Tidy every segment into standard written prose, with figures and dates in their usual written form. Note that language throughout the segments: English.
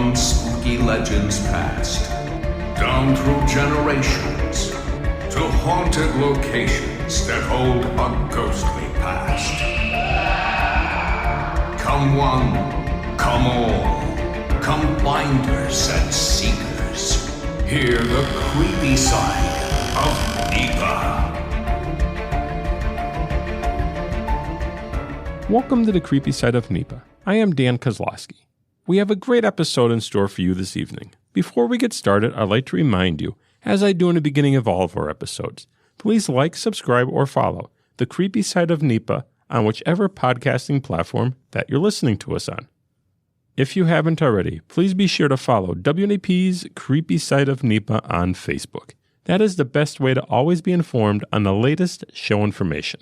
From spooky legends past, down through generations, to haunted locations that hold a ghostly past. Come one, come all, come finders and seekers. Hear the creepy side of NEPA. Welcome to the Creepy Side of NEPA. I am Dan Kosloski. We have a great episode in store for you this evening. Before we get started, I'd like to remind you, as I do in the beginning of all of our episodes, please like, subscribe, or follow the Creepy Side of NEPA on whichever podcasting platform that you're listening to us on. If you haven't already, please be sure to follow WNEP's Creepy Side of NEPA on Facebook. That is the best way to always be informed on the latest show information.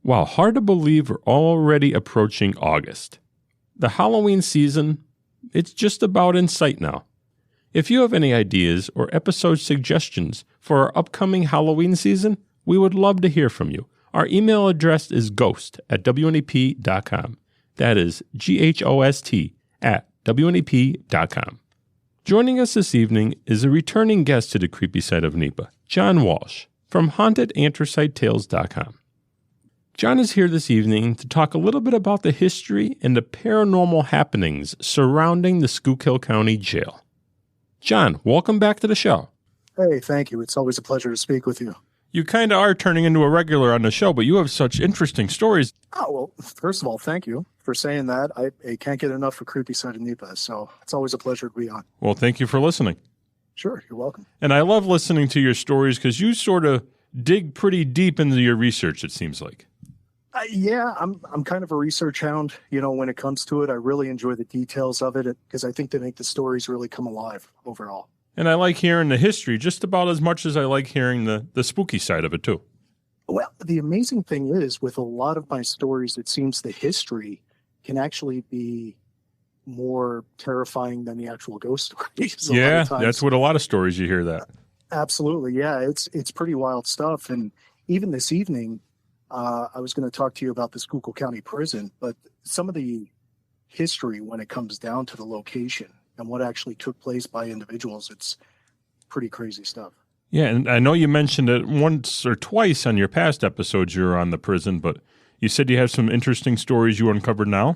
Wow, hard to believe we're already approaching August. The Halloween season, it's just about in sight now. If you have any ideas or episode suggestions for our upcoming Halloween season, we would love to hear from you. Our email address is ghost@WNEP.com. That is GHOST@WNEP.com. Joining us this evening is a returning guest to the Creepy Side of NEPA, John Walsh, from HauntedAnthraciteTales.com. John is here this evening to talk a little bit about the history and the paranormal happenings surrounding the Schuylkill County Jail. John, welcome back to the show. Hey, thank you. It's always a pleasure to speak with you. You kind of are turning into a regular on the show, but you have such interesting stories. Oh, well, first of all, thank you for saying that. I can't get enough for Creepy Side of NEPA, so it's always a pleasure to be on. Well, thank you for listening. Sure, you're welcome. And I love listening to your stories because you sort of dig pretty deep into your research, it seems like. Yeah, I'm kind of a research hound. You know, when it comes to it, I really enjoy the details of it because I think they make the stories really come alive overall. And I like hearing the history just about as much as I like hearing the spooky side of it, too. Well, the amazing thing is, with a lot of my stories, it seems the history can actually be more terrifying than the actual ghost stories. Yeah, that's what a lot of stories you hear that. Absolutely, yeah. It's pretty wild stuff. And even this evening, I was going to talk to you about the Schuylkill County Prison, but some of the history when it comes down to the location and what actually took place by individuals, it's pretty crazy stuff. Yeah, and I know you mentioned it once or twice on your past episodes you were on the prison, but you said you have some interesting stories you uncovered now?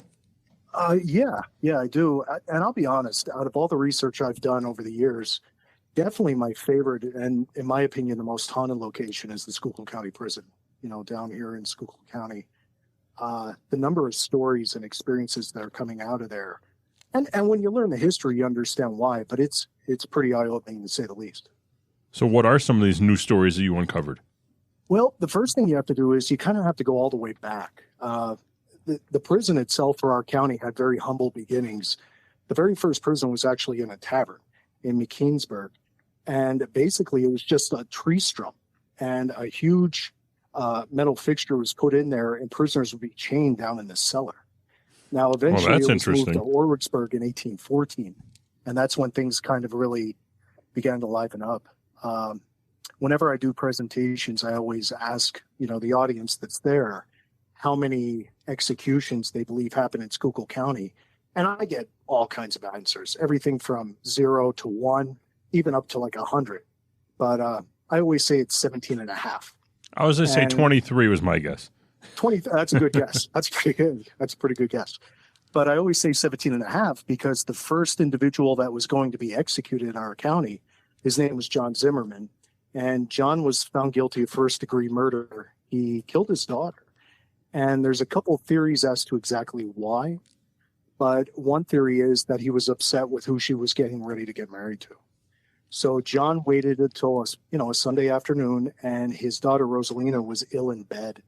Yeah, I do. And I'll be honest, out of all the research I've done over the years, definitely my favorite and, in my opinion, the most haunted location is the Schuylkill County Prison. You know, down here in Schuylkill County, the number of stories and experiences that are coming out of there. And when you learn the history, you understand why, but it's pretty eye-opening to say the least. So what are some of these new stories that you uncovered? Well, the first thing you have to do is you kind of have to go all the way back. The prison itself for our county had very humble beginnings. The very first prison was actually in a tavern in McKeansburg. And basically it was just a tree stump and a huge metal fixture was put in there, and prisoners would be chained down in the cellar. Now, eventually, it was moved to Orwicksburg in 1814, and that's when things kind of really began to liven up. Whenever I do presentations, I always ask, the audience that's there, how many executions they believe happen in Schuylkill County, and I get all kinds of answers, everything from 0 to 1, even up to like 100. But I always say it's 17 and a half. I was going to say 23 was my guess. 20, that's a good guess. That's pretty good. That's a pretty good guess. But I always say 17 and a half because the first individual that was going to be executed in our county, his name was John Zimmerman. And John was found guilty of first-degree murder. He killed his daughter. And there's a couple theories as to exactly why. But one theory is that he was upset with who she was getting ready to get married to. So John waited until a Sunday afternoon, and his daughter Rosalina was ill in bed,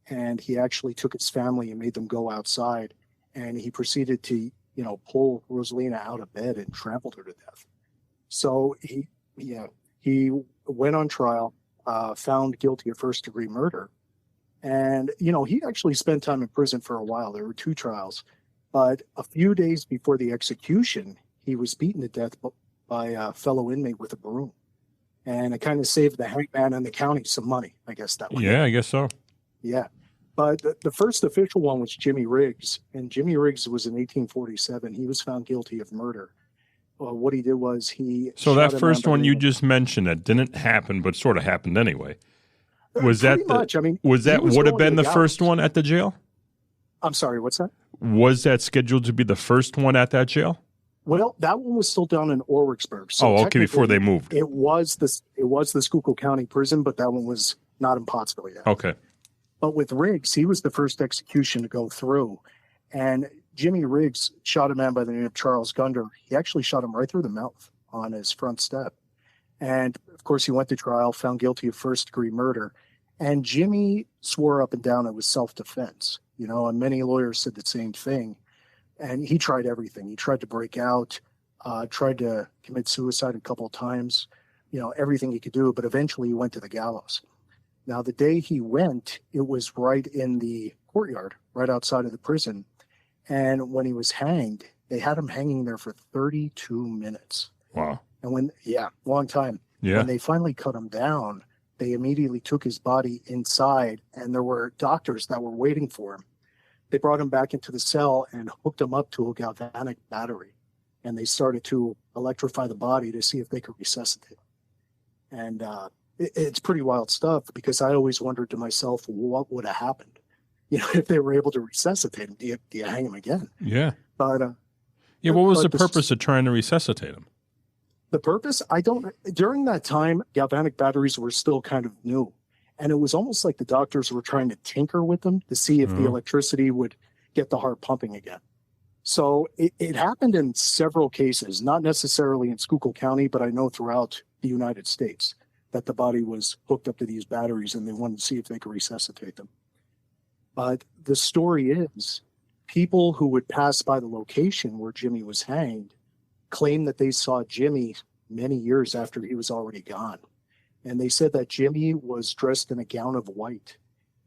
and he actually took his family and made them go outside, and he proceeded to pull Rosalina out of bed and trampled her to death. So he went on trial, found guilty of first-degree murder, and he actually spent time in prison for a while. There were 2 trials, but a few days before the execution, he was beaten to death by a fellow inmate with a broom. And it kind of saved the hangman and the county some money, I guess that way. Yeah, I guess so. Yeah. But the first official one was Jimmy Riggs, and Jimmy Riggs was in 1847. He was found guilty of murder. Well, what he did was he. So shot that a first man by one the you name of- just mentioned that didn't happen, but sort of happened anyway. Was Pretty that much? I mean, was he that was would have going to been the gallows. first one at the jail? I'm sorry, what's that? Was that scheduled to be the first one at that jail? Well, that one was still down in Oricksburg. So okay, before they moved. It was the Schuylkill County Prison, but that one was not in Pottsville yet. Okay. But with Riggs, he was the first execution to go through. And Jimmy Riggs shot a man by the name of Charles Gunder. He actually shot him right through the mouth on his front step. And of course, he went to trial, found guilty of first-degree murder. And Jimmy swore up and down it was self-defense, and many lawyers said the same thing. And he tried everything. He tried to break out, tried to commit suicide a couple of times, everything he could do. But eventually he went to the gallows. Now, the day he went, it was right in the courtyard, right outside of the prison. And when he was hanged, they had him hanging there for 32 minutes. Wow. And long time. Yeah. When they finally cut him down, they immediately took his body inside, and there were doctors that were waiting for him. They brought him back into the cell and hooked him up to a galvanic battery. And they started to electrify the body to see if they could resuscitate him. And it's pretty wild stuff, because I always wondered to myself, what would have happened? If they were able to resuscitate him, do you hang him again? Yeah. But what was the purpose of trying to resuscitate him? The purpose? During that time, galvanic batteries were still kind of new. And it was almost like the doctors were trying to tinker with them to see if the electricity would get the heart pumping again. So it happened in several cases, not necessarily in Schuylkill County, but I know throughout the United States that the body was hooked up to these batteries and they wanted to see if they could resuscitate them. But the story is, people who would pass by the location where Jimmy was hanged claimed that they saw Jimmy many years after he was already gone. And they said that Jimmy was dressed in a gown of white,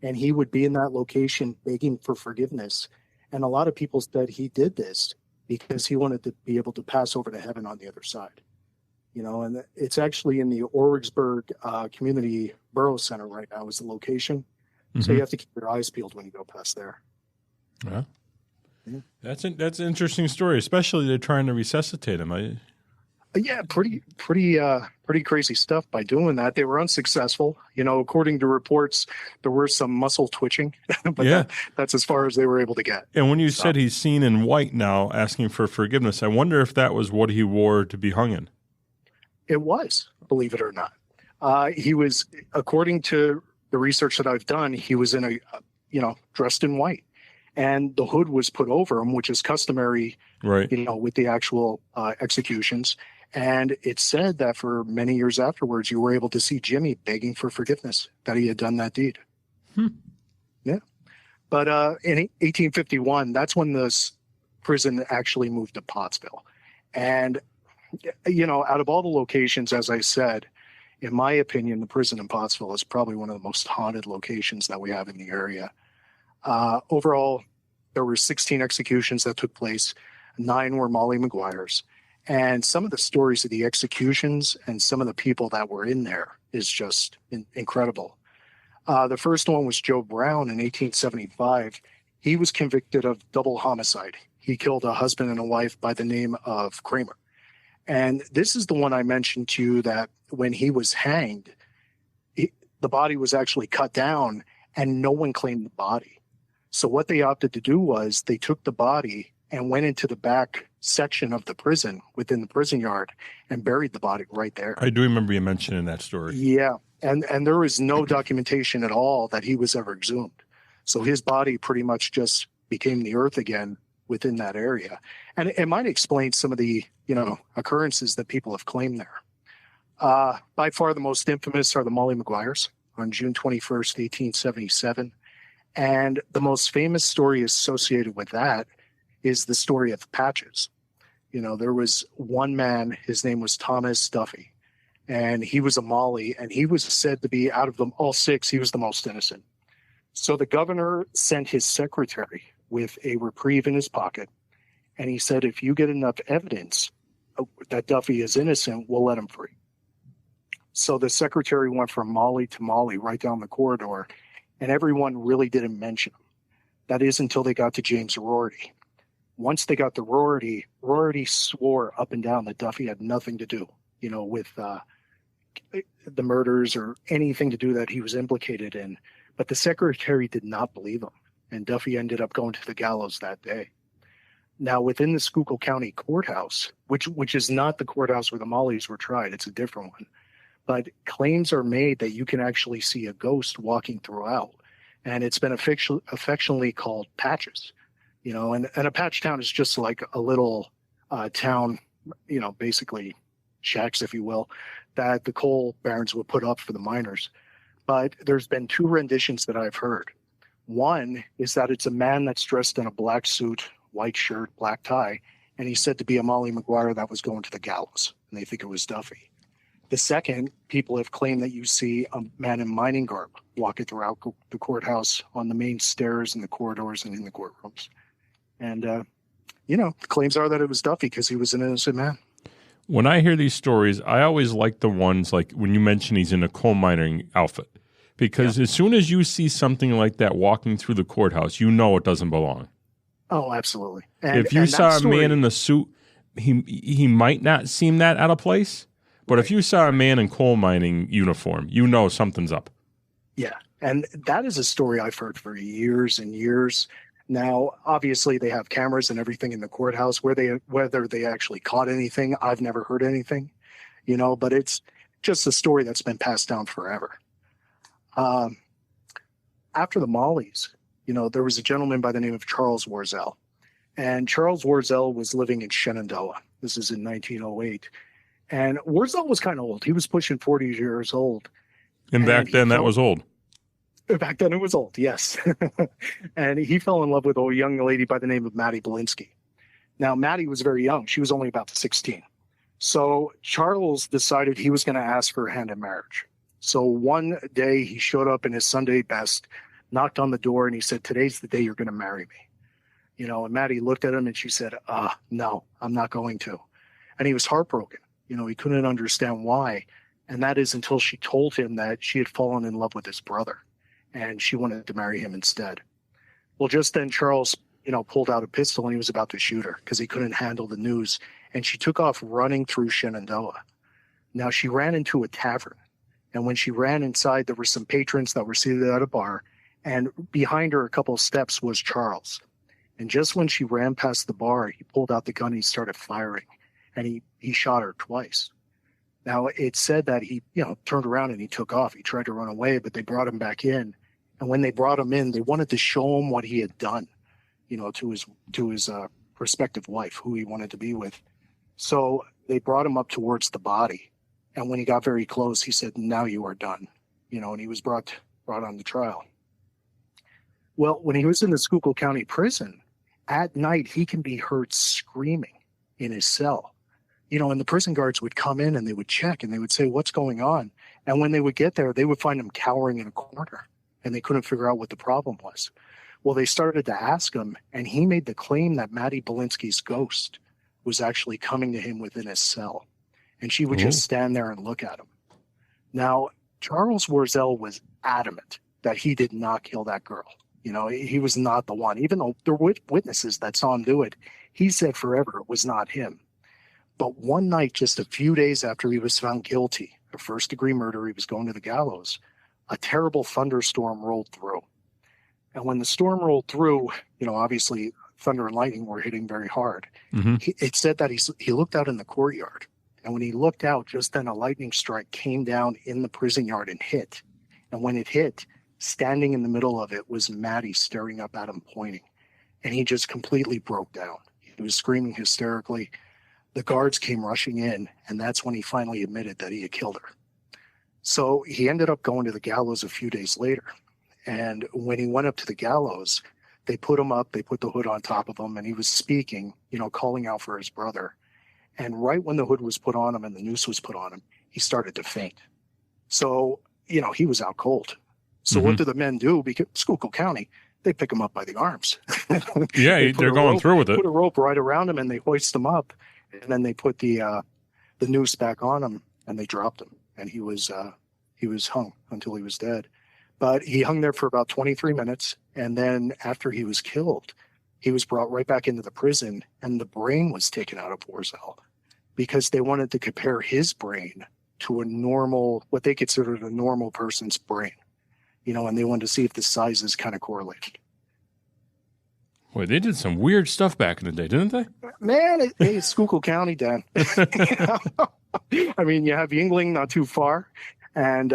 and he would be in that location begging for forgiveness. And a lot of people said he did this because he wanted to be able to pass over to heaven on the other side. And it's actually in the Oricksburg Community Borough Center right now is the location. Mm-hmm. So you have to keep your eyes peeled when you go past there. Yeah. That's an interesting story, especially they're trying to resuscitate him. Yeah, pretty crazy stuff by doing that. They were unsuccessful. According to reports, there were some muscle twitching, but that's as far as they were able to get. And when you said he's seen in white now asking for forgiveness, I wonder if that was what he wore to be hung in. It was, believe it or not. He was, according to the research that I've done, he was in dressed in white. And the hood was put over him, which is customary, right? With the actual executions. And it said that for many years afterwards, you were able to see Jimmy begging for forgiveness that he had done that deed. Yeah. But in 1851, that's when this prison actually moved to Pottsville. And, out of all the locations, as I said, in my opinion, the prison in Pottsville is probably one of the most haunted locations that we have in the area. Overall, there were 16 executions that took place. 9 were Molly Maguires. And some of the stories of the executions and some of the people that were in there is just incredible. The first one was Joe Brown in 1875. He was convicted of double homicide. He killed a husband and a wife by the name of Kramer. And this is the one I mentioned to you that when he was hanged, the body was actually cut down and no one claimed the body. So what they opted to do was they took the body and went into the back section of the prison within the prison yard and buried the body right there. I do remember you mentioning that story. Yeah. And there was no documentation at all that he was ever exhumed. So his body pretty much just became the earth again within that area. And it might explain some of the, occurrences that people have claimed there. By far the most infamous are the Molly Maguires on June 21st, 1877. And the most famous story associated with that is the story of Patches. There was one man, his name was Thomas Duffy, and he was a Molly, and he was said to be, out of them all 6, he was the most innocent. So the governor sent his secretary with a reprieve in his pocket, and he said, if you get enough evidence that Duffy is innocent, we'll let him free. So the secretary went from Molly to Molly right down the corridor, and everyone really didn't mention him. That is until they got to James Rorty. Once they got to Rorty, Rorty swore up and down that Duffy had nothing to do, with the murders or anything to do that he was implicated in. But the secretary did not believe him, and Duffy ended up going to the gallows that day. Now, within the Schuylkill County courthouse, which is not the courthouse where the Mollies were tried, it's a different one, but claims are made that you can actually see a ghost walking throughout, and it's been affectionately called Patches. And a patch town is just like a little town, basically shacks, if you will, that the coal barons would put up for the miners. But there's been two renditions that I've heard. One is that it's a man that's dressed in a black suit, white shirt, black tie, and he's said to be a Molly Maguire that was going to the gallows, and they think it was Duffy. The second, people have claimed that you see a man in mining garb walking throughout the courthouse on the main stairs and the corridors and in the courtrooms. And, the claims are that it was Duffy because he was an innocent man. When I hear these stories, I always like the ones like when you mention he's in a coal mining outfit. Because as soon as you see something like that walking through the courthouse, you know it doesn't belong. Oh, absolutely. If you saw a man in the suit, he might not seem that out of place. But if you saw a man in coal mining uniform, you know something's up. Yeah, and that is a story I've heard for years and years. Now, obviously, they have cameras and everything in the courthouse. Whether they actually caught anything, I've never heard anything, but it's just a story that's been passed down forever. After the Mollies, there was a gentleman by the name of Charles Warzel. And Charles Warzel was living in Shenandoah. This is in 1908. And Warzel was kind of old. He was pushing 40 years old. And back then, that was old. Back then, it was old, yes. And he fell in love with a young lady by the name of Maddie Belinsky. Now, Maddie was very young. She was only about 16. So Charles decided he was going to ask for her hand in marriage. So one day, he showed up in his Sunday best, knocked on the door, and he said, "Today's the day you're going to marry me." And Maddie looked at him, and she said, "No, I'm not going to." And he was heartbroken. He couldn't understand why. And that is until she told him that she had fallen in love with his brother, and she wanted to marry him instead. Well, just then Charles, pulled out a pistol, and he was about to shoot her because he couldn't handle the news. And she took off running through Shenandoah. Now, she ran into a tavern. And when she ran inside, there were some patrons that were seated at a bar. And behind her, a couple of steps, was Charles. And just when she ran past the bar, he pulled out the gun and he started firing. And he shot her twice. Now, it said that he, turned around and he took off. He tried to run away, but they brought him back in. And when they brought him in, they wanted to show him what he had done, to his prospective wife, who he wanted to be with. So they brought him up towards the body. And when he got very close, he said, "Now you are done," and he was brought on the trial. Well, when he was in the Schuylkill County Prison, at night, he can be heard screaming in his cell. And the prison guards would come in and they would check and they would say, "What's going on?" And when they would get there, they would find him cowering in a corner and they couldn't figure out what the problem was. Well, they started to ask him, and he made the claim that Maddie Belinsky's ghost was actually coming to him within his cell. And she would just stand there and look at him. Now, Charles Warzel was adamant that he did not kill that girl. He was not the one. Even though there were witnesses that saw him do it, he said forever it was not him. But one night, just a few days after he was found guilty of first-degree murder, he was going to the gallows, a terrible thunderstorm rolled through. And when the storm rolled through, obviously thunder and lightning were hitting very hard. Mm-hmm. It said that he looked out in the courtyard. And when he looked out, just then a lightning strike came down in the prison yard and hit. And when it hit, standing in the middle of it was Maddie staring up at him, pointing. And he just completely broke down. He was screaming hysterically. The guards came rushing in, and that's when he finally admitted that he had killed her. So he ended up going to the gallows a few days later. And when he went up to the gallows, they put him up, they put the hood on top of him, and he was speaking, calling out for his brother. And right when the hood was put on him and the noose was put on him, he started to faint. So, he was out cold. So what do the men do? Because Schuylkill County, they pick him up by the arms. Yeah, they're going through with it. Put a rope right around him and they hoist him up. And then they put the noose back on him and they dropped him. And he was hung until he was dead. But he hung there for about 23 minutes. And then after he was killed, he was brought right back into the prison, and the brain was taken out of Warzel because they wanted to compare his brain to a normal, what they considered a normal person's brain, and they wanted to see if the sizes kind of correlated. Boy, they did some weird stuff back in the day, didn't they? Man, it's Schuylkill County, Dan. I mean, you have Yingling not too far, and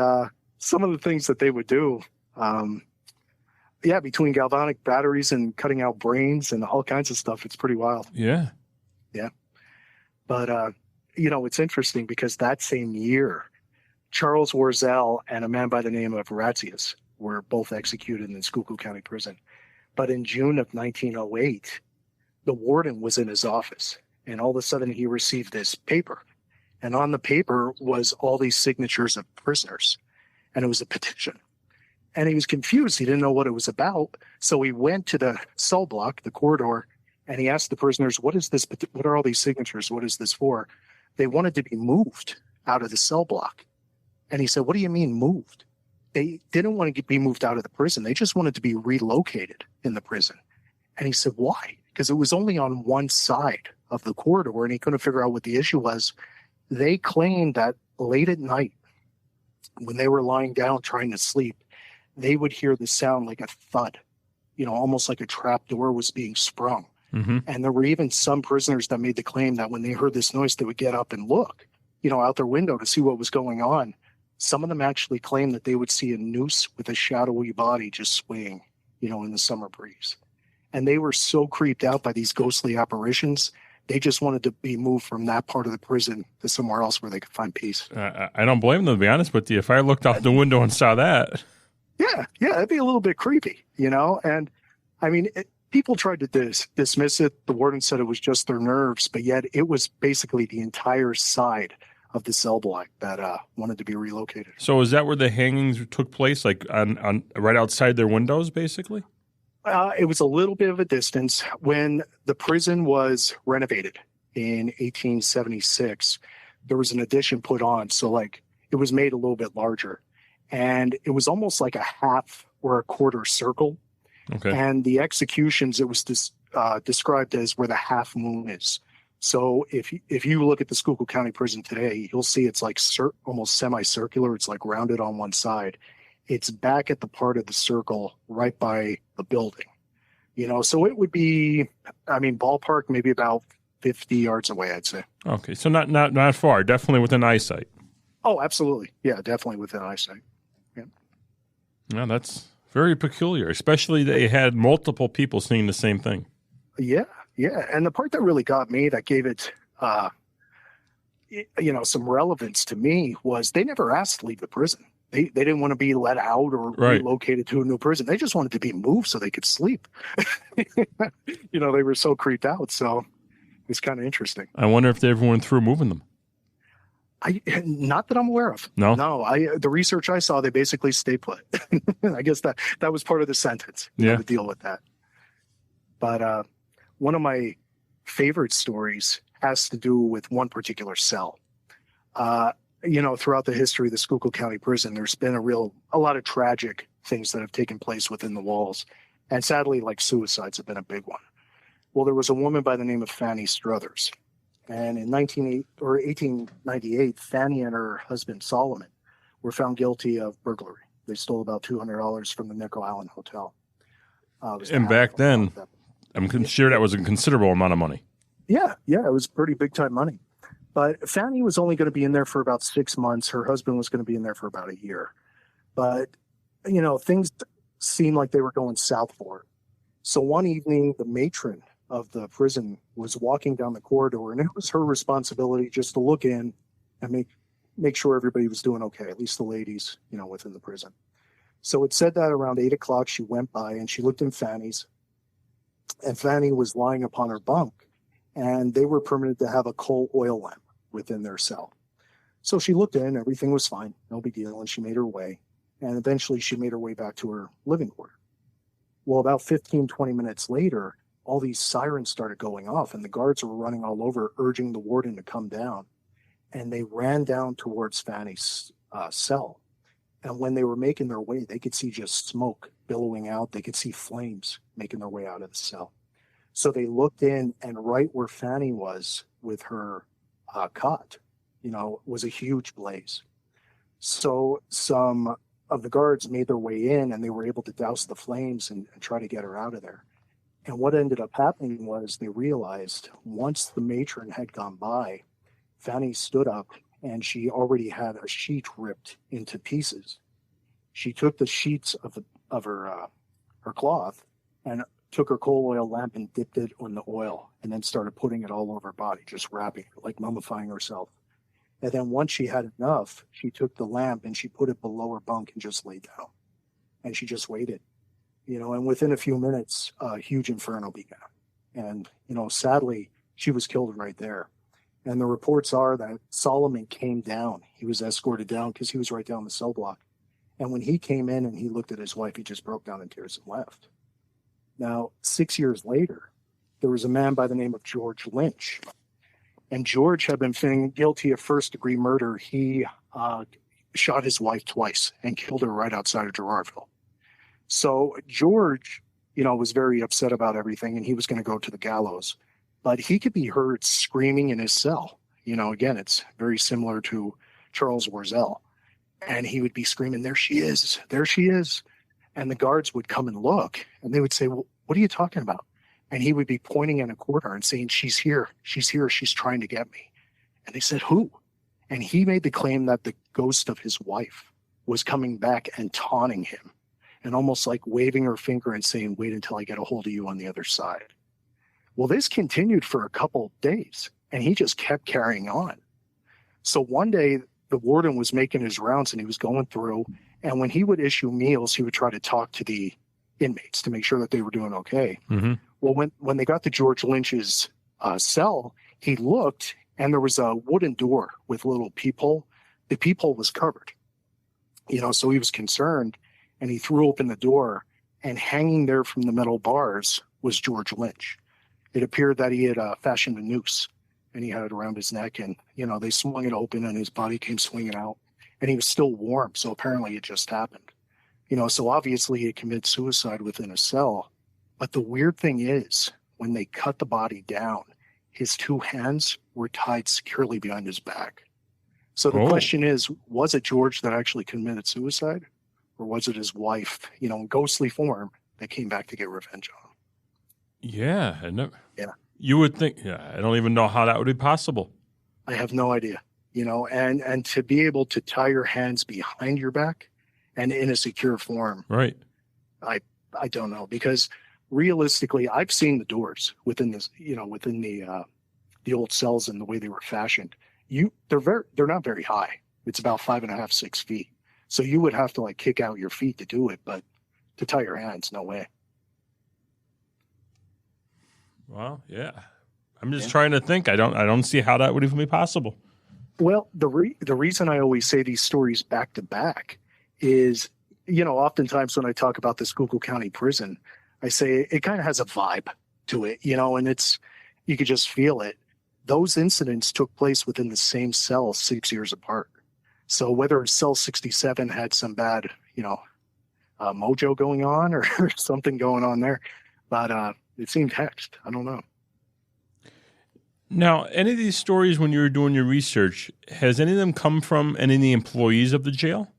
some of the things that they would do, between galvanic batteries and cutting out brains and all kinds of stuff, it's pretty wild. Yeah. Yeah. But, it's interesting because that same year, Charles Warzel and a man by the name of Ratzius were both executed in Schuylkill County Prison. But in June of 1908, the warden was in his office, and all of a sudden he received this paper. And on the paper was all these signatures of prisoners, and it was a petition. And he was confused. He didn't know what it was about. So he went to the cell block, the corridor, and he asked the prisoners, what is this? What are all these signatures? What is this for? They wanted to be moved out of the cell block. And he said, what do you mean moved? They didn't want to be moved out of the prison. They just wanted to be relocated in the prison. And he said, why? Because it was only on one side of the corridor, and he couldn't figure out what the issue was. They claimed that late at night, when they were lying down trying to sleep, they would hear the sound like a thud, almost like a trap door was being sprung. Mm-hmm. And there were even some prisoners that made the claim that when they heard this noise, they would get up and look, out their window to see what was going on. Some of them actually claimed that they would see a noose with a shadowy body just swaying, in the summer breeze. And they were so creeped out by these ghostly apparitions, they just wanted to be moved from that part of the prison to somewhere else where they could find peace. I don't blame them, to be honest with you. If I looked out the window and saw that. Yeah, that'd be a little bit creepy, And, I mean, people tried to dismiss it. The warden said it was just their nerves, but yet it was basically the entire side of the cell block that wanted to be relocated. So is that where the hangings took place, like on right outside their windows, basically? It was a little bit of a distance. When the prison was renovated in 1876, there was an addition put on. So it was made a little bit larger, and it was almost like a half or a quarter circle. Okay. And the executions, it was described as where the half moon is. So if you look at the Schuylkill County Prison today, you'll see it's like almost semicircular. It's like rounded on one side. It's back at the part of the circle right by the building, so it would be, ballpark, maybe about 50 yards away, I'd say. Okay. So not far, definitely within eyesight. Oh, absolutely. Yeah, definitely within eyesight. Yeah. Yeah, that's very peculiar, especially they had multiple people seeing the same thing. Yeah. And the part that really got me, that gave it, some relevance to me, was they never asked to leave the prison. They didn't want to be let out or relocated to a new prison. They just wanted to be moved so they could sleep. They were so creeped out. So it's kind of interesting. I wonder if they ever went through moving them. Not that I'm aware of. No. The research I saw, they basically stay put. I guess that was part of the sentence. To deal with that. But one of my favorite stories has to do with one particular cell. Throughout the history of the Schuylkill County Prison, there's been a lot of tragic things that have taken place within the walls. And sadly, suicides have been a big one. Well, there was a woman by the name of Fanny Struthers. And in 1898, Fanny and her husband, Solomon, were found guilty of burglary. They stole about $200 from the Nickel Island Hotel. And back then, I'm sure that was a considerable amount of money. Yeah, it was pretty big-time money. But Fanny was only going to be in there for about 6 months. Her husband was going to be in there for about a year. But, things seemed like they were going south for her. So one evening, the matron of the prison was walking down the corridor, and it was her responsibility just to look in and make sure everybody was doing okay, at least the ladies, within the prison. So it said that around 8 o'clock, she went by and she looked in Fanny's, and Fanny was lying upon her bunk, and they were permitted to have a coal oil lamp within their cell. So she looked in, everything was fine, no big deal, and she made her way. And eventually she made her way back to her living quarter. Well, about 15, 20 minutes later, all these sirens started going off, and the guards were running all over, urging the warden to come down. And they ran down towards Fanny's cell. And when they were making their way, they could see just smoke billowing out. They could see flames making their way out of the cell. So they looked in, and right where Fanny was with her cot, was a huge blaze. So some of the guards made their way in, and they were able to douse the flames and try to get her out of there. And what ended up happening was they realized once the matron had gone by, Fanny stood up and she already had a sheet ripped into pieces. She took the sheets of her cloth and took her coal oil lamp and dipped it in the oil and then started putting it all over her body, just wrapping her, like mummifying herself. And then once she had enough, she took the lamp and she put it below her bunk and just laid down. And she just waited, and within a few minutes, a huge inferno began. And, sadly, she was killed right there. And the reports are that Solomon came down. He was escorted down because he was right down the cell block. And when he came in and he looked at his wife, he just broke down in tears and left. Now, 6 years later, there was a man by the name of George Lynch. And George had been found guilty of first-degree murder. He shot his wife twice and killed her right outside of Gerardville. So George, was very upset about everything, and he was going to go to the gallows. But he could be heard screaming in his cell. Again, it's very similar to Charles Warzel. And he would be screaming, "There she is, there she is." And the guards would come and look, and they would say, "Well, what are you talking about?" And he would be pointing in a corner and saying, she's here, she's trying to get me." And they said, "Who?" And he made the claim that the ghost of his wife was coming back and taunting him, and almost like waving her finger and saying, "Wait until I get a hold of you on the other side." Well, this continued for a couple of days, and he just kept carrying on. So one day, the warden was making his rounds, and he was going through, and when he would issue meals, he would try to talk to the inmates to make sure that they were doing okay. Mm-hmm. Well, when they got to George Lynch's cell, he looked, and there was a wooden door with a little peephole. The peephole was covered, so he was concerned, and he threw open the door, and hanging there from the metal bars was George Lynch. It appeared that he had fashioned a noose, and he had it around his neck, and, they swung it open, and his body came swinging out, and he was still warm, so apparently it just happened. So obviously he committed suicide within a cell. But the weird thing is, when they cut the body down, his two hands were tied securely behind his back. So the question is, was it George that actually committed suicide? Or was it his wife, in ghostly form, that came back to get revenge on him? Yeah. Yeah. You would think, I don't even know how that would be possible. I have no idea, and to be able to tie your hands behind your back and in a secure form. Right. I don't know, because realistically, I've seen the doors within this, within the old cells and the way they were fashioned. They're not very high. It's about 5.5, 6 feet. So you would have to kick out your feet to do it, but to tie your hands, no way. Well, yeah. I'm just trying to think. I don't see how that would even be possible. Well, the reason I always say these stories back to back is, oftentimes when I talk about the Schuylkill County Prison, I say it kind of has a vibe to it, and you could just feel it. Those incidents took place within the same cell 6 years apart. So whether cell 67 had some bad, mojo going on or something going on there, but it seemed hexed. I don't know. Now, any of these stories, when you were doing your research, has any of them come from any of the employees of the jail?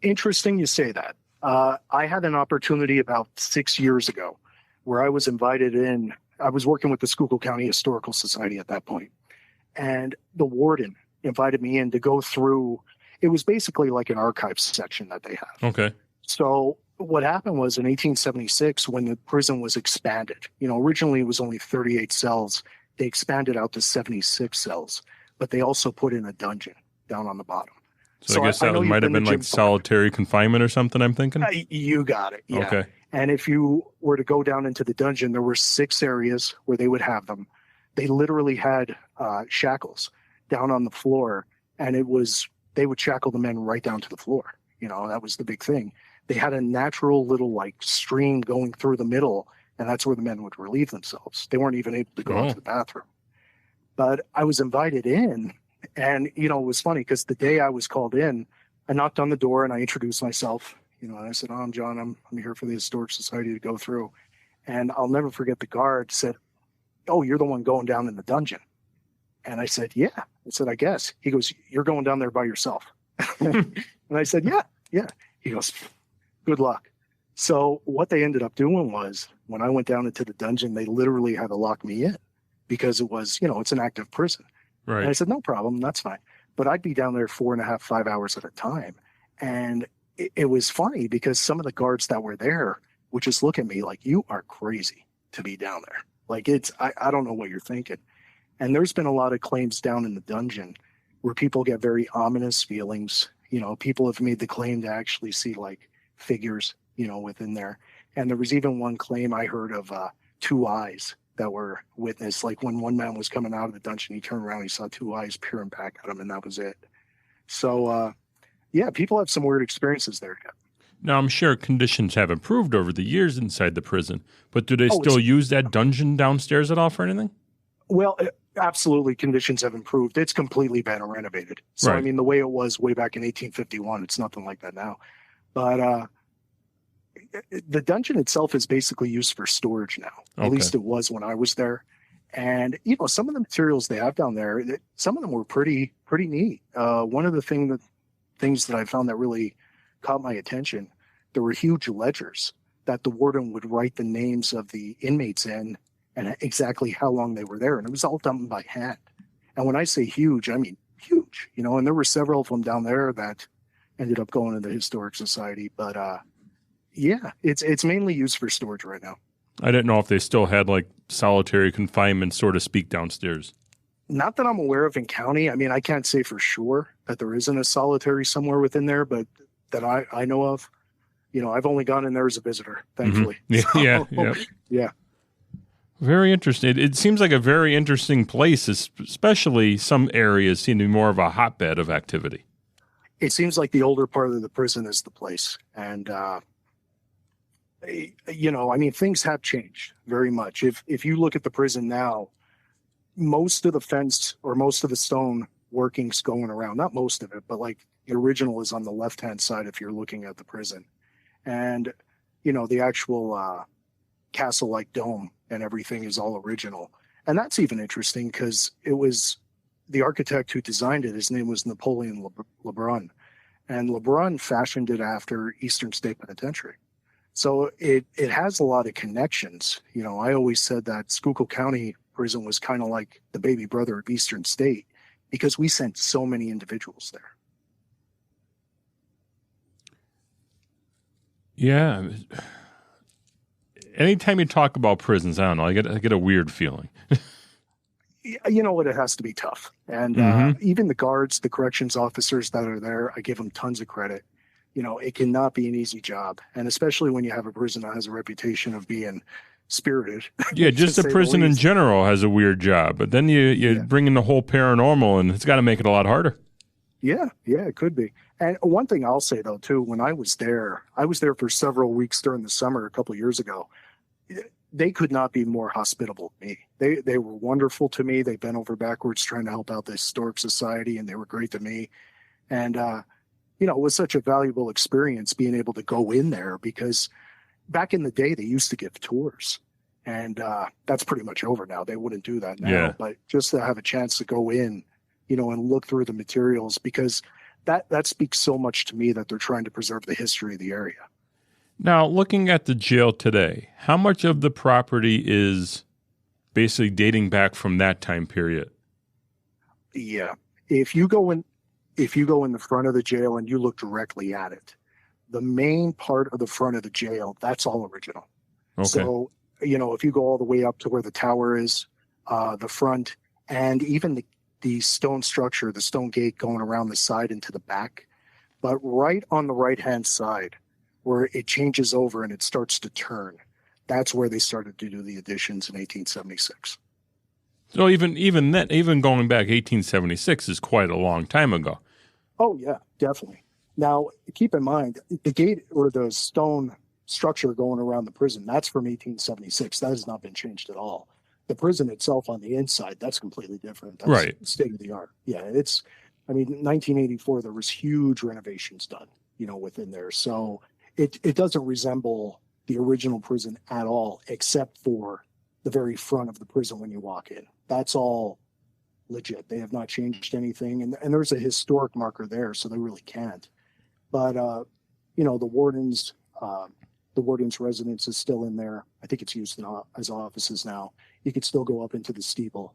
Interesting you say that. I had an opportunity about 6 years ago where I was invited in. I was working with the Schuylkill County Historical Society at that point, and the warden invited me in to go through. It was basically like an archives section that they have. Okay. So what happened was in 1876, when the prison was expanded, originally it was only 38 cells. They expanded out to 76 cells, but they also put in a dungeon down on the bottom. So I guess that might have been like solitary confinement or something, I'm thinking? You got it. Yeah. Okay. And if you were to go down into the dungeon, there were 6 areas where they would have them. They literally had shackles down on the floor, and they would shackle the men right down to the floor. That was the big thing. They had a natural little stream going through the middle, and that's where the men would relieve themselves. They weren't even able to go to the bathroom. But I was invited in, and, it was funny because the day I was called in, I knocked on the door and I introduced myself, and I said, I'm John. I'm here for the Historic Society to go through. And I'll never forget the guard said, oh, you're the one going down in the dungeon. And I said, yeah. I said, I guess. He goes, you're going down there by yourself. And I said, yeah. He goes, good luck. So what they ended up doing was when I went down into the dungeon, they literally had to lock me in because it was, it's an active prison. Right. And I said, no problem. That's fine. But I'd be down there 4.5, 5 hours at a time. And it was funny because some of the guards that were there would just look at me like, you are crazy to be down there. Like I don't know what you're thinking. And there's been a lot of claims down in the dungeon where people get very ominous feelings. People have made the claim to actually see like figures, within there. And there was even one claim I heard of 2 eyes that were witnessed. Like when one man was coming out of the dungeon, he turned around, he saw 2 eyes peering back at him, and that was it. So, people have some weird experiences there. Now, I'm sure conditions have improved over the years inside the prison, but do they still use that dungeon downstairs at all for anything? Well, absolutely, conditions have improved. It's completely been renovated. So, right. The way it was way back in 1851, it's nothing like that now. But the dungeon itself is basically used for storage now. Okay. At least it was when I was there. And, some of the materials they have down there, some of them were pretty neat. One of the things that I found that really caught my attention, there were huge ledgers that the warden would write the names of the inmates in and exactly how long they were there. And it was all done by hand. And when I say huge, I mean huge, and there were several of them down there that ended up going to the Historic Society. But it's mainly used for storage right now. I didn't know if they still had like solitary confinement, so to speak, downstairs. Not that I'm aware of in county. I can't say for sure that there isn't a solitary somewhere within there, but that I know of. I've only gone in there as a visitor, thankfully. Mm-hmm. Yeah. Very interesting. It seems like a very interesting place, especially some areas seem to be more of a hotbed of activity. It seems like the older part of the prison is the place. And, things have changed very much. If you look at the prison now, most of the fence or most of the stone workings going around, not most of it, but like the original is on the left-hand side if you're looking at the prison. And, the actual castle-like dome and everything is all original. And that's even interesting because it was the architect who designed it. His name was Napoleon Lebrun. And Lebrun fashioned it after Eastern State Penitentiary. So it has a lot of connections. I always said that Schuylkill County Prison was kind of like the baby brother of Eastern State because we sent so many individuals there. Yeah. Anytime you talk about prisons, I don't know, I get a weird feeling. You know what? It has to be tough. And even the guards, the corrections officers that are there, I give them tons of credit. It cannot be an easy job. And especially when you have a prison that has a reputation of being spirited. Yeah, just the prison in general has a weird job. But then you bring in the whole paranormal, and it's got to make it a lot harder. Yeah, it could be. And one thing I'll say, though, too, when I was there for several weeks during the summer a couple of years ago. They could not be more hospitable to me. They were wonderful to me. They bent over backwards trying to help out the Historic Society, and they were great to me. And, it was such a valuable experience being able to go in there because back in the day, they used to give tours. And that's pretty much over now. They wouldn't do that now. Yeah. But just to have a chance to go in, and look through the materials, because that speaks so much to me that they're trying to preserve the history of the area. Now, looking at the jail today, how much of the property is basically dating back from that time period? Yeah. If you go in the front of the jail and you look directly at it, the main part of the front of the jail, that's all original. Okay. So, if you go all the way up to where the tower is, the front, and even the stone structure, the stone gate going around the side and to the back, but right on the right-hand side, where it changes over and it starts to turn. That's where they started to do the additions in 1876. So even going back 1876 is quite a long time ago. Oh, yeah, definitely. Now, keep in mind, the gate or the stone structure going around the prison, that's from 1876. That has not been changed at all. The prison itself on the inside, that's completely different. That's right. State of the art. Yeah, it's I mean, in 1984, there was huge renovations done, within there. So it doesn't resemble the original prison at all, except for the very front of the prison when you walk in. That's all legit. They have not changed anything. And there's a historic marker there, so they really can't. But, the warden's residence is still in there. I think it's used as offices now. You could still go up into the steeple,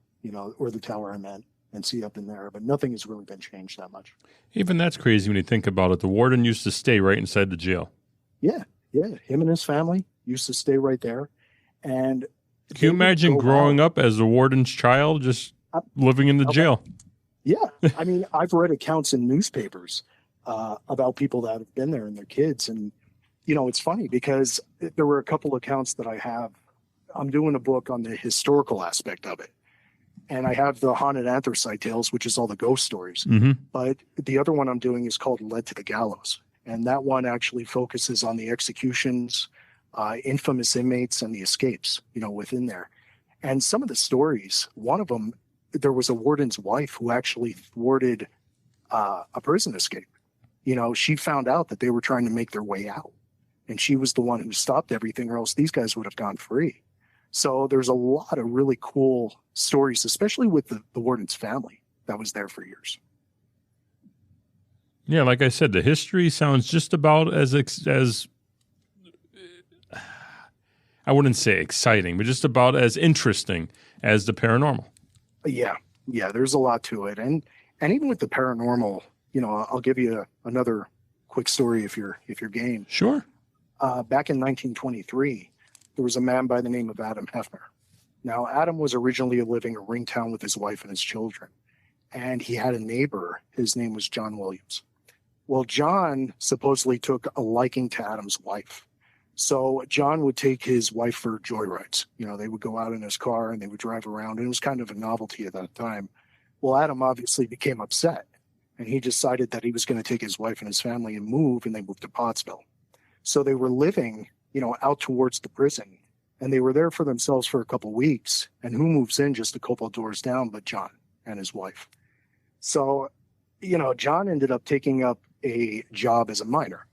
or the tower I meant, and see up in there. But nothing has really been changed that much. Even that's crazy when you think about it. The warden used to stay right inside the jail. Yeah. Him and his family used to stay right there. And can you imagine growing up as a warden's child, just living in the jail? Yeah. I mean, I've read accounts in newspapers about people that have been there and their kids. And, it's funny because there were a couple accounts that I have. I'm doing a book on the historical aspect of it. And I have the Haunted Anthracite Tales, which is all the ghost stories. Mm-hmm. But the other one I'm doing is called Led to the Gallows. And that one actually focuses on the executions, infamous inmates, and the escapes, within there. And some of the stories, one of them, there was a warden's wife who actually thwarted a prison escape. She found out that they were trying to make their way out. And she was the one who stopped everything, or else these guys would have gone free. So there's a lot of really cool stories, especially with the warden's family that was there for years. Yeah, like I said, the history sounds just about as I wouldn't say exciting, but just about as interesting as the paranormal. Yeah, there's a lot to it. And even with the paranormal, I'll give you another quick story if you're game. Sure. Back in 1923, there was a man by the name of Adam Hefner. Now, Adam was originally living in Ringtown with his wife and his children, and he had a neighbor. His name was John Williams. Well, John supposedly took a liking to Adam's wife. So John would take his wife for joyrides. They would go out in his car and they would drive around, and it was kind of a novelty at that time. Well, Adam obviously became upset, and he decided that he was going to take his wife and his family and move, and they moved to Pottsville. So they were living, out towards the prison, and they were there for themselves for a couple of weeks. And who moves in just a couple of doors down but John and his wife? So, John ended up taking up a job as a miner.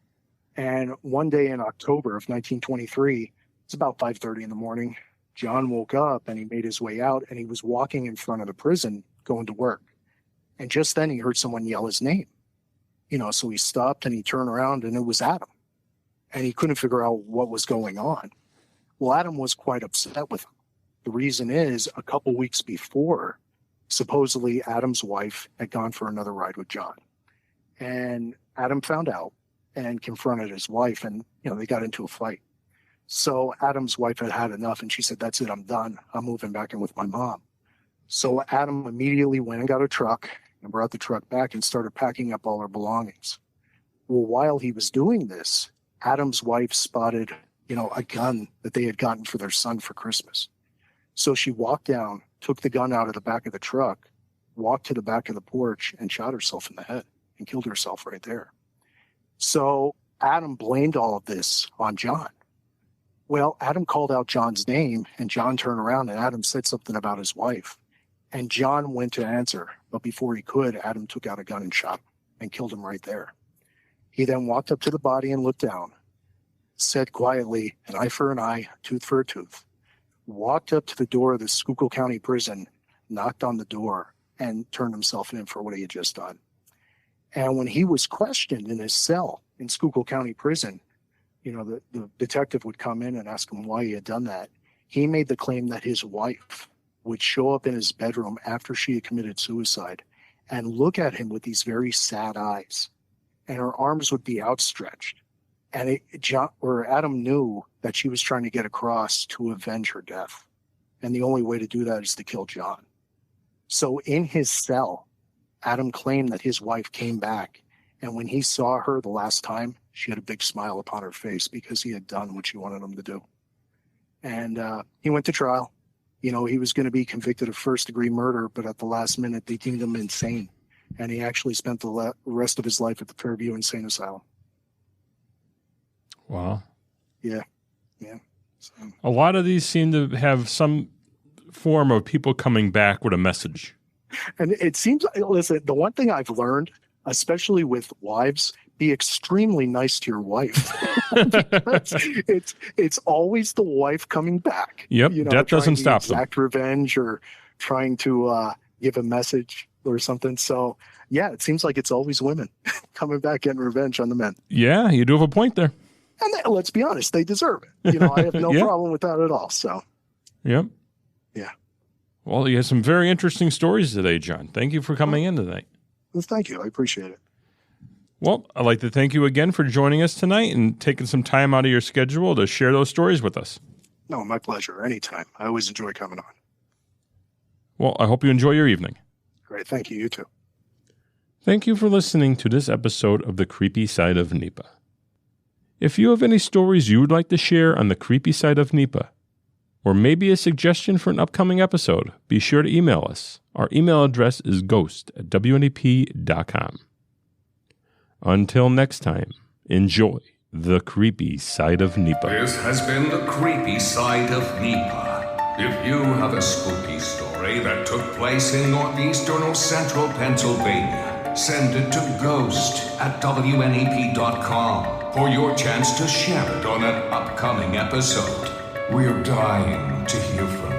And one day in October of 1923, it's about 5:30 in the morning, John woke up and he made his way out, and he was walking in front of the prison going to work. And just then he heard someone yell his name. So he stopped and he turned around, and it was Adam. And he couldn't figure out what was going on. Well, Adam was quite upset with him. The reason is, a couple weeks before, supposedly Adam's wife had gone for another ride with John. And Adam found out and confronted his wife, and, they got into a fight. So Adam's wife had had enough, and she said, "That's it, I'm done. I'm moving back in with my mom." So Adam immediately went and got a truck and brought the truck back and started packing up all her belongings. Well, while he was doing this, Adam's wife spotted, a gun that they had gotten for their son for Christmas. So she walked down, took the gun out of the back of the truck, walked to the back of the porch, and shot herself in the head and killed herself right there. So Adam blamed all of this on John. Well, Adam called out John's name, and John turned around, and Adam said something about his wife. And John went to answer, but before he could, Adam took out a gun and shot him and killed him right there. He then walked up to the body and looked down, said quietly, "An eye for an eye, tooth for a tooth," walked up to the door of the Schuylkill County Prison, knocked on the door, and turned himself in for what he had just done. And when he was questioned in his cell in Schuylkill County Prison, the detective would come in and ask him why he had done that. He made the claim that his wife would show up in his bedroom after she had committed suicide and look at him with these very sad eyes, and her arms would be outstretched. And Adam knew that she was trying to get across to avenge her death. And the only way to do that is to kill John. So in his cell, Adam claimed that his wife came back, and when he saw her the last time, she had a big smile upon her face because he had done what she wanted him to do. And he went to trial. He was going to be convicted of first-degree murder, but at the last minute, they deemed him insane. And he actually spent the rest of his life at the Fairview Insane Asylum. Wow. Yeah. So, a lot of these seem to have some form of people coming back with a message. And it seems, listen, the one thing I've learned, especially with wives, be extremely nice to your wife. it's always the wife coming back. Yep, death doesn't stop them. Exact revenge or trying to give a message or something. So, yeah, it seems like it's always women coming back getting revenge on the men. Yeah, you do have a point there. And let's be honest, they deserve it. I have no problem with that at all. So, yep. Yeah. Well, you have some very interesting stories today, John. Thank you for coming in tonight. Well, thank you. I appreciate it. Well, I'd like to thank you again for joining us tonight and taking some time out of your schedule to share those stories with us. No, my pleasure. Anytime. I always enjoy coming on. Well, I hope you enjoy your evening. Great. Thank you. You too. Thank you for listening to this episode of The Creepy Side of NEPA. If you have any stories you would like to share on The Creepy Side of NEPA, or maybe a suggestion for an upcoming episode, be sure to email us. Our email address is ghost@WNEP.com. Until next time, enjoy The Creepy Side of NEPA. This has been The Creepy Side of NEPA. If you have a spooky story that took place in northeastern or central Pennsylvania, send it to ghost@WNEP.com for your chance to share it on an upcoming episode. We're dying to hear from you.